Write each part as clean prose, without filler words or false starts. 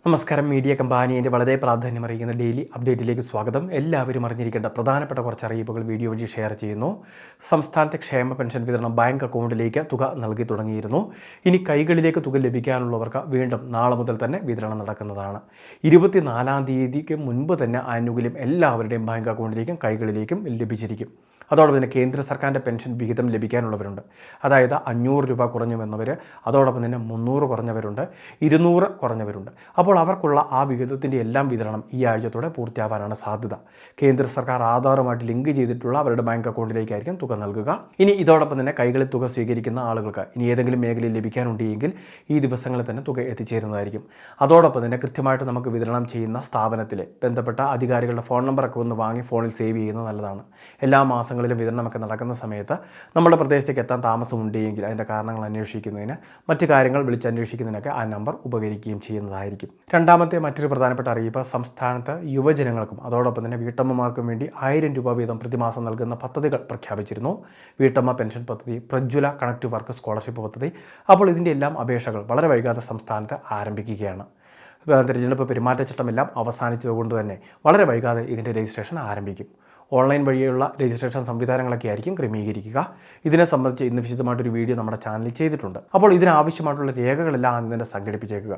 നമസ്കാരം. മീഡിയ കമ്പാനിയുടെ വളരെ പ്രാധാന്യമറിയിക്കുന്ന ഡെയിലി അപ്ഡേറ്റിലേക്ക് സ്വാഗതം. എല്ലാവരും അറിഞ്ഞിരിക്കേണ്ട പ്രധാനപ്പെട്ട കുറച്ച് അറിയിപ്പുകൾ വീഡിയോ വഴി ഷെയർ ചെയ്യുന്നു. സംസ്ഥാനത്തെ ക്ഷേമ പെൻഷൻ വിതരണം ബാങ്ക് അക്കൗണ്ടിലേക്ക് തുക നൽകി തുടങ്ങിയിരുന്നു. ഇനി കൈകളിലേക്ക് തുക ലഭിക്കാനുള്ളവർക്ക് വീണ്ടും നാളെ മുതൽ തന്നെ വിതരണം നടക്കുന്നതാണ്. 24-ാം തീയതിക്ക് മുൻപ് തന്നെ ആനുകൂല്യം എല്ലാവരുടെയും ബാങ്ക് അക്കൗണ്ടിലേക്കും കൈകളിലേക്കും ലഭിച്ചിരിക്കും. അതോടൊപ്പം തന്നെ കേന്ദ്ര സർക്കാരിൻ്റെ പെൻഷൻ വിഹിതം ലഭിക്കാനുള്ളവരുണ്ട്. അതായത് 500 രൂപ കുറഞ്ഞു വന്നവർ, അതോടൊപ്പം തന്നെ 300 കുറഞ്ഞവരുണ്ട്, 200 കുറഞ്ഞവരുണ്ട്. അപ്പോൾ അവർക്കുള്ള ആ വിഹിതത്തിൻ്റെ എല്ലാം വിതരണം ഈ ആഴ്ചത്തോടെ പൂർത്തിയാവാനാണ് സാധ്യത. കേന്ദ്ര സർക്കാർ ആധാറുമായിട്ട് ലിങ്ക് ചെയ്തിട്ടുള്ള അവരുടെ ബാങ്ക് അക്കൗണ്ടിലേക്കായിരിക്കും തുക നൽകുക. ഇനി ഇതോടൊപ്പം തന്നെ കൈകളിൽ തുക സ്വീകരിക്കുന്ന ആളുകൾക്ക് ഇനി ഏതെങ്കിലും മേഖലയിൽ ലഭിക്കാനുണ്ടെങ്കിൽ ഈ ദിവസങ്ങളിൽ തന്നെ തുക എത്തിച്ചേരുന്നതായിരിക്കും. അതോടൊപ്പം തന്നെ കൃത്യമായിട്ട് നമുക്ക് വിതരണം ചെയ്യുന്ന സ്ഥാപനത്തിലെ ബന്ധപ്പെട്ട അധികാരികളുടെ ഫോൺ നമ്പറൊക്കെ ഒന്ന് വാങ്ങി ഫോണിൽ സേവ് ചെയ്യുന്നത് നല്ലതാണ്. എല്ലാ മാസങ്ങളിലും വിതരണമൊക്കെ നടക്കുന്ന സമയത്ത് നമ്മുടെ പ്രദേശത്തേക്ക് എത്താൻ താമസമുണ്ടെങ്കിൽ അതിൻ്റെ കാരണങ്ങൾ അന്വേഷിക്കുന്നതിന്, മറ്റു കാര്യങ്ങൾ വിളിച്ചന്വേഷിക്കുന്നതിനൊക്കെ ആ നമ്പർ ഉപകരിക്കുകയും ചെയ്യുന്നതായിരിക്കും. രണ്ടാമത്തെ മറ്റൊരു പ്രധാനപ്പെട്ട അറിയിപ്പ്, സംസ്ഥാനത്ത് യുവജനങ്ങൾക്കും അതോടൊപ്പം തന്നെ വീട്ടമ്മമാർക്കും വേണ്ടി 1000 രൂപ വീതം പ്രതിമാസം നൽകുന്ന പദ്ധതികൾ പ്രഖ്യാപിച്ചിരുന്നു. വീട്ടമ്മ പെൻഷൻ പദ്ധതി, പ്രജ്വല കണക്റ്റീവ് വർക്ക് സ്കോളർഷിപ്പ് പദ്ധതി. അപ്പോൾ ഇതിൻ്റെ എല്ലാം അപേക്ഷകൾ വളരെ വൈകാതെ സംസ്ഥാനത്ത് ആരംഭിക്കുകയാണ്. തിരഞ്ഞെടുപ്പ് പെരുമാറ്റച്ചട്ടമെല്ലാം അവസാനിച്ചതുകൊണ്ട് തന്നെ വളരെ വൈകാതെ ഇതിൻ്റെ രജിസ്ട്രേഷൻ ആരംഭിക്കും. ഓൺലൈൻ വഴിയുള്ള രജിസ്ട്രേഷൻ സംവിധാനങ്ങളൊക്കെ ആയിരിക്കും ക്രമീകരിക്കുക. ഇതിനെ സംബന്ധിച്ച് ഇന്ന് വിശദമായിട്ടൊരു വീഡിയോ നമ്മുടെ ചാനലിൽ ചെയ്തിട്ടുണ്ട്. അപ്പോൾ ഇതിനാവശ്യമായിട്ടുള്ള രേഖകളെല്ലാം ആദ്യം തന്നെ സംഘടിപ്പിച്ചേക്കുക.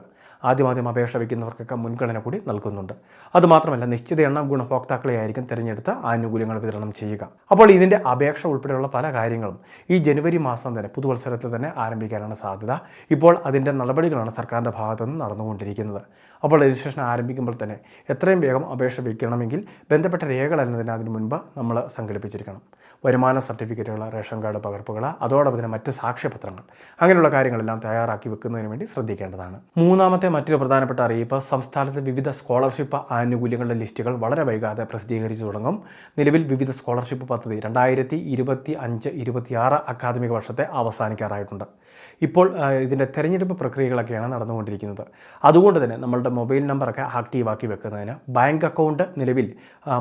ആദ്യം അപേക്ഷ വയ്ക്കുന്നവർക്കൊക്കെ മുൻഗണന കൂടി നൽകുന്നുണ്ട്. അതുമാത്രമല്ല, നിശ്ചിത എണ്ണം ഗുണഭോക്താക്കളെ ആയിരിക്കും തിരഞ്ഞെടുത്ത് ആനുകൂല്യങ്ങൾ വിതരണം ചെയ്യുക. അപ്പോൾ ഇതിൻ്റെ അപേക്ഷ ഉൾപ്പെടെയുള്ള പല കാര്യങ്ങളും ഈ ജനുവരി മാസം തന്നെ, പുതുവത്സരത്തിൽ തന്നെ ആരംഭിക്കാനാണ് സാധ്യത. ഇപ്പോൾ അതിൻ്റെ നടപടികളാണ് സർക്കാരിൻ്റെ ഭാഗത്തുനിന്ന് നടന്നുകൊണ്ടിരിക്കുന്നത്. അപ്പോൾ രജിസ്ട്രേഷൻ ആരംഭിക്കുമ്പോൾ തന്നെ എത്രയും വേഗം അപേക്ഷ വയ്ക്കണമെങ്കിൽ ബന്ധപ്പെട്ട രേഖകൾ എന്നതിന് അതിന് മുൻപ് നമ്മൾ സംഘടിപ്പിച്ചിരിക്കണം. വരുമാന സർട്ടിഫിക്കറ്റുകൾ, റേഷൻ കാർഡ് പകർപ്പുകൾ, അതോടൊപ്പം തന്നെ മറ്റ് സാക്ഷ്യപത്രങ്ങൾ, അങ്ങനെയുള്ള കാര്യങ്ങളെല്ലാം തയ്യാറാക്കി വെക്കുന്നതിന് വേണ്ടി ശ്രദ്ധിക്കേണ്ടതാണ്. മൂന്നാമത്തെ മറ്റൊരു പ്രധാനപ്പെട്ട അറിയിപ്പ്, സംസ്ഥാനത്തെ വിവിധ സ്കോളർഷിപ്പ് ആനുകൂല്യങ്ങളുടെ ലിസ്റ്റുകൾ വളരെ വൈകാതെ പ്രസിദ്ധീകരിച്ചു തുടങ്ങും. നിലവിൽ വിവിധ സ്കോളർഷിപ്പ് പദ്ധതി 2025-26 അക്കാദമിക വർഷത്തെ അവസാനിക്കാറായിട്ടുണ്ട്. ഇപ്പോൾ ഇതിൻ്റെ തെരഞ്ഞെടുപ്പ് പ്രക്രിയകളൊക്കെയാണ് നടന്നുകൊണ്ടിരിക്കുന്നത്. അതുകൊണ്ട് തന്നെ നമ്മളുടെ മൊബൈൽ നമ്പറൊക്കെ ആക്റ്റീവാക്കി വെക്കുന്നതിന്, ബാങ്ക് അക്കൗണ്ട് നിലവിൽ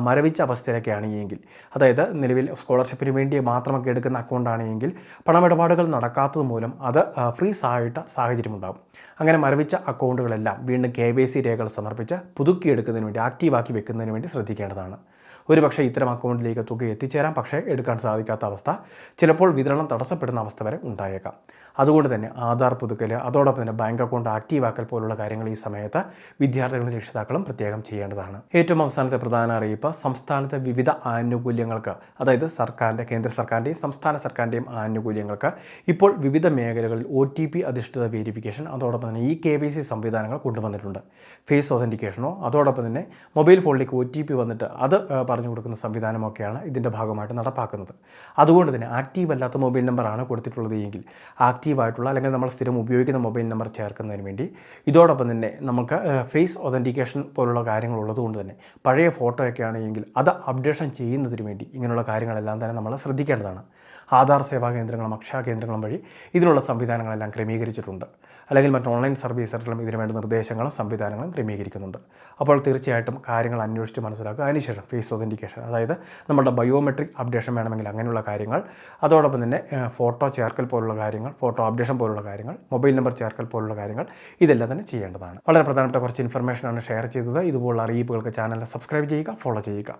മരവിച്ച അവസ്ഥയിലൊക്കെയാണ് എങ്കിൽ, അതായത് നിലവിൽ സ്കോളർഷിപ്പിന് വേണ്ടി മാത്രമൊക്കെ എടുക്കുന്ന അക്കൗണ്ടാണ് എങ്കിൽ പണമിടപാടുകൾ നടക്കാത്തത് മൂലം അത് ഫ്രീസ് ആയിട്ട് സാഹചര്യമുണ്ടാകും. അങ്ങനെ മരവിച്ച അക്കൗണ്ടുകളെല്ലാം വീണ്ടും KYC രേഖകൾ സമർപ്പിച്ച് പുതുക്കിയെടുക്കുന്നതിന് വേണ്ടി, ആക്റ്റീവാക്കി വെക്കുന്നതിന് വേണ്ടി ശ്രദ്ധിക്കേണ്ടതാണ്. ഒരുപക്ഷെ ഇത്തരം അക്കൗണ്ടിലേക്ക് തുക എത്തിച്ചേരാം, പക്ഷേ എടുക്കാൻ സാധിക്കാത്ത അവസ്ഥ, ചിലപ്പോൾ വിതരണം തടസ്സപ്പെടുന്ന അവസ്ഥ വരെ ഉണ്ടായേക്കാം. അതുകൊണ്ട് തന്നെ ആധാർ പുതുക്കൽ, അതോടൊപ്പം തന്നെ ബാങ്ക് അക്കൗണ്ട് ആക്റ്റീവാക്കൽ പോലുള്ള കാര്യങ്ങൾ ഈ സമയത്ത് വിദ്യാർത്ഥികളും രക്ഷിതാക്കളും പ്രത്യേകം ചെയ്യേണ്ടതാണ്. ഏറ്റവും അവസാനത്തെ പ്രധാന അറിയിപ്പ്, സംസ്ഥാനത്തെ വിവിധ ആനുകൂല്യങ്ങൾക്ക്, അതായത് കേന്ദ്ര സർക്കാരിൻ്റെയും സംസ്ഥാന സർക്കാരിൻ്റെയും ആനുകൂല്യങ്ങൾക്ക് ഇപ്പോൾ വിവിധ മേഖലകളിൽ OTP അധിഷ്ഠിത വേരിഫിക്കേഷൻ, അതോടൊപ്പം തന്നെ KYC സംവിധാനങ്ങൾ കൊണ്ടുവന്നിട്ടുണ്ട്. ഫേസ് ഒതൻറ്റിക്കേഷനോ, അതോടൊപ്പം തന്നെ മൊബൈൽ ഫോണിലേക്ക് OTP വന്നിട്ട് അത് പറഞ്ഞു കൊടുക്കുന്ന സംവിധാനമൊക്കെയാണ് ഇതിൻ്റെ ഭാഗമായിട്ട് നടപ്പാക്കുന്നത്. അതുകൊണ്ട് തന്നെ ആക്റ്റീവ് അല്ലാത്ത മൊബൈൽ നമ്പറാണ് കൊടുത്തിട്ടുള്ളത് എങ്കിൽ ആക്റ്റീവായിട്ടുള്ള, അല്ലെങ്കിൽ നമ്മൾ സ്ഥിരം ഉപയോഗിക്കുന്ന മൊബൈൽ നമ്പർ ചേർക്കുന്നതിന് വേണ്ടി, ഇതോടൊപ്പം തന്നെ നമുക്ക് ഫേസ് ഒതൻറ്റിക്കേഷൻ പോലുള്ള കാര്യങ്ങൾ ഉള്ളതുകൊണ്ട് തന്നെ പഴയ ഫോട്ടോയൊക്കെ ആണെങ്കിൽ അത് അപ്ഡേഷൻ ചെയ്യുന്നതിന് വേണ്ടി ഇങ്ങനെയുള്ള കാര്യങ്ങളെല്ലാം തന്നെ നമ്മൾ ശ്രദ്ധിക്കേണ്ടതാണ്. ആധാർ സേവാ കേന്ദ്രങ്ങളും അക്ഷയ കേന്ദ്രങ്ങളും വഴി ഇതിനുള്ള സംവിധാനങ്ങളെല്ലാം ക്രമീകരിച്ചിട്ടുണ്ട്. അല്ലെങ്കിൽ മറ്റ് ഓൺലൈൻ സർവീസുകളും ഇതിനു വേണ്ട നിർദ്ദേശങ്ങളും സംവിധാനങ്ങളും ക്രമീകരിക്കുന്നുണ്ട്. അപ്പോൾ തീർച്ചയായിട്ടും കാര്യങ്ങൾ അന്വേഷിച്ച് മനസ്സിലാക്കുക. അതിനുശേഷം ഫേസ് ഒതൻറ്റിക്കേഷൻ, അതായത് നമ്മുടെ ബയോമെട്രിക് അപ്ഡേഷൻ വേണമെങ്കിൽ അങ്ങനെയുള്ള കാര്യങ്ങൾ, അതോടൊപ്പം തന്നെ ഫോട്ടോ ചേർക്കൽ പോലുള്ള കാര്യങ്ങൾ, ഫോട്ടോ അപ്ഡേഷൻ പോലുള്ള കാര്യങ്ങൾ, മൊബൈൽ നമ്പർ ചേർക്കൽ പോലുള്ള കാര്യങ്ങൾ, ഇതെല്ലാം തന്നെ ചെയ്യേണ്ടതാണ്. വളരെ പ്രധാനപ്പെട്ട കുറച്ച് ഇൻഫർമേഷനാണ് ഷെയർ ചെയ്തത്. ഇതുപോലുള്ള അറിയിപ്പുകൾക്ക് ചാനൽ സബ്സ്ക്രൈബ് ചെയ്യുക, ഫോളോ ചെയ്യുക.